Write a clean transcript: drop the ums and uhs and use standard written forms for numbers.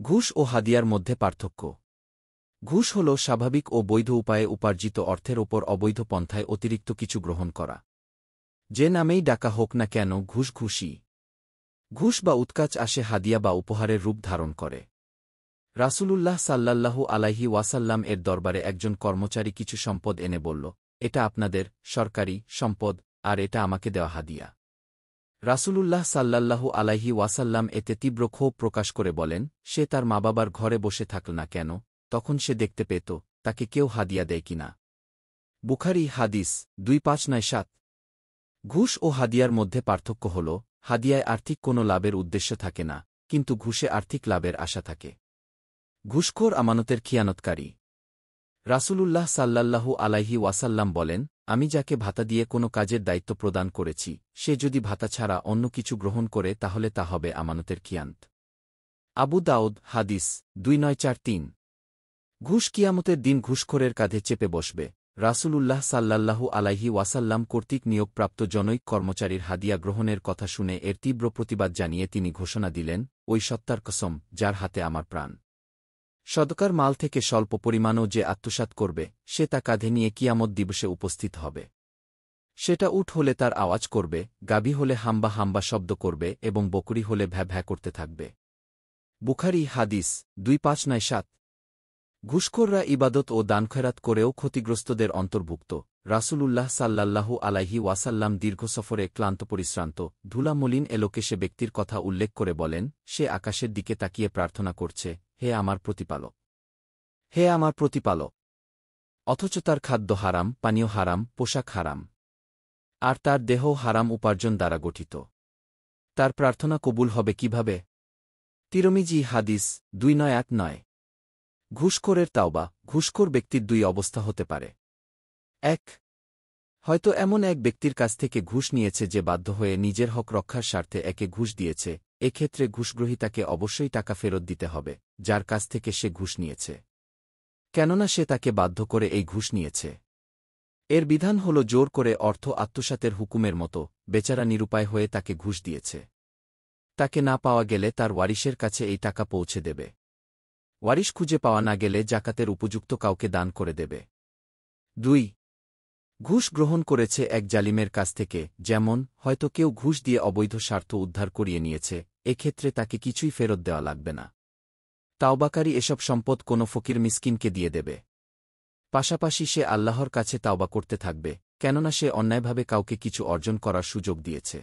ঘুষ ও হাদিয়ার মধ্যে পার্থক্য। ঘুষ হল স্বাভাবিক ও বৈধ উপায়ে উপার্জিত অর্থের ওপর অবৈধ পন্থায় অতিরিক্ত কিছু গ্রহণ করা। যে নামেই ডাকা হোক না কেন, ঘুষ ঘুষই। ঘুষ বা উৎকাচ আসে হাদিয়া বা উপহারের রূপ ধারণ করে। রাসূলুল্লাহ সাল্লাল্লাহু আলাইহি ওয়াসাল্লাম এর দরবারে একজন কর্মচারী কিছু সম্পদ এনে বলল, এটা আপনাদের সরকারি সম্পদ, আর এটা আমাকে দেওয়া হাদিয়া। রাসূলুল্লাহ সাল্লাল্লাহু আলাইহি ওয়াসাল্লাম এতে তীব্র ক্ষোভ প্রকাশ করে বলেন, সে তার মা বাবার ঘরে বসে থাকল না কেন, তখন সে দেখতে পেত তাকে কেউ হাদিয়া দেয় কিনা। বুখারী হাদিস 2597। ঘুষ ও হাদিয়ার মধ্যে পার্থক্য হল, হাদিয়ায় আর্থিক কোনো লাভের উদ্দেশ্য থাকে না, কিন্তু ঘুষে আর্থিক লাভের আশা থাকে। ঘুষখোর আমানতের খিয়ানতকারী। রাসূলুল্লাহ সাল্লাল্লাহু আলাইহি ওয়াসাল্লাম বলেন, আমি যাকে ভাতা দিয়ে কোনো কাজের দায়িত্ব প্রদান করেছি, সে যদি ভাতা ছাড়া অন্য কিছু গ্রহণ করে তাহলে তা হবে আমানতের খিয়ানত। আবু দাউদ হাদিস 2943। ঘুষ কিয়ামতের দিন ঘুষখোরের কাঁধে চেপে বসবে। রাসূলুল্লাহ সাল্লাল্লাহু আলাইহি ওয়াসাল্লাম কর্তৃক নিয়োগপ্রাপ্ত জনৈক কর্মচারীর হাদিয়া গ্রহণের কথা শুনে এর তীব্র প্রতিবাদ জানিয়ে তিনি ঘোষণা দিলেন, ওই সত্তার কসম যার হাতে আমার প্রাণ। সদকার মাল থেকে স্বল্প পরিমাণও যে আত্মসাৎ করবে, সে তা কাঁধে নিয়ে কিয়ামত দিবসে উপস্থিত হবে। সেটা উট হলে তার আওয়াজ করবে, গাভী হলে হাম্বা হাম্বা শব্দ করবে এবং বকরি হলে ভ্যা ভ্যা করতে থাকবে। বুখারী হাদিস 2597। ঘুষখোররা ইবাদত ও দানখয়রাত করেও ক্ষতিগ্রস্তদের অন্তর্ভুক্ত। রাসূলুল্লাহ সাল্লাল্লাহু আলাইহি ওয়াসাল্লাম দীর্ঘ সফরে ক্লান্ত পরিশ্রান্ত ধুলামলিন এলোকেশে ব্যক্তির কথা উল্লেখ করে বলেন, সে আকাশের দিকে তাকিয়ে প্রার্থনা করছে, হে আমার প্রতিপালক, হে আমার প্রতিপালক। অথচ তার খাদ্য হারাম, পানীয় হারাম, পোশাক হারাম, আর তার দেহ হারাম উপার্জন দ্বারা গঠিত। তার প্রার্থনা কবুল হবে কিভাবে? তিরমিজি হাদিস 2919। ঘুষখোরের তাওবা। ঘুষখোর ব্যক্তির দুই অবস্থা হতে পারে। ১. হয়তো এমন এক ব্যক্তির কাছ থেকে ঘুষ নিয়েছে যে বাধ্য হয়ে নিজের হক রক্ষার স্বার্থে একে ঘুষ দিয়েছে, এক্ষেত্রে ঘুষগ্রহীতাকে অবশ্যই টাকা ফেরত দিতে হবে, যার কাছ থেকে সে ঘুষ নিয়েছে, কেননা সে তাকে বাধ্য করে এই ঘুষ নিয়েছে। এর বিধান হল জোর করে অর্থ আত্মসাতের হুকুমের মতো, বেচারা নিরুপায় হয়ে তাকে ঘুষ দিয়েছে। তাকে না পাওয়া গেলে তার ওয়ারিশের কাছে এই টাকা পৌঁছে দেবে। ওয়ারিশ খুঁজে পাওয়া না গেলে জাকাতের উপযুক্ত কাউকে দান করে দেবে। ২. ঘুষ গ্রহণ করেছে এক জালিমের কাছ থেকে, যেমন হয়তো কেউ ঘুষ দিয়ে অবৈধ স্বার্থ উদ্ধার করিয়ে নিয়েছে, এক্ষেত্রে তাকে কিছুই ফেরত দেওয়া লাগবে না। তাওবাকারী এসব সম্পদ কোনো ফকির মিসকিনকে দিয়ে দেবে। পাশাপাশি সে আল্লাহর কাছে তাওবা করতে থাকবে, কেননা সে অন্যায়ভাবে কাউকে কিছু অর্জন করার সুযোগ দিয়েছে।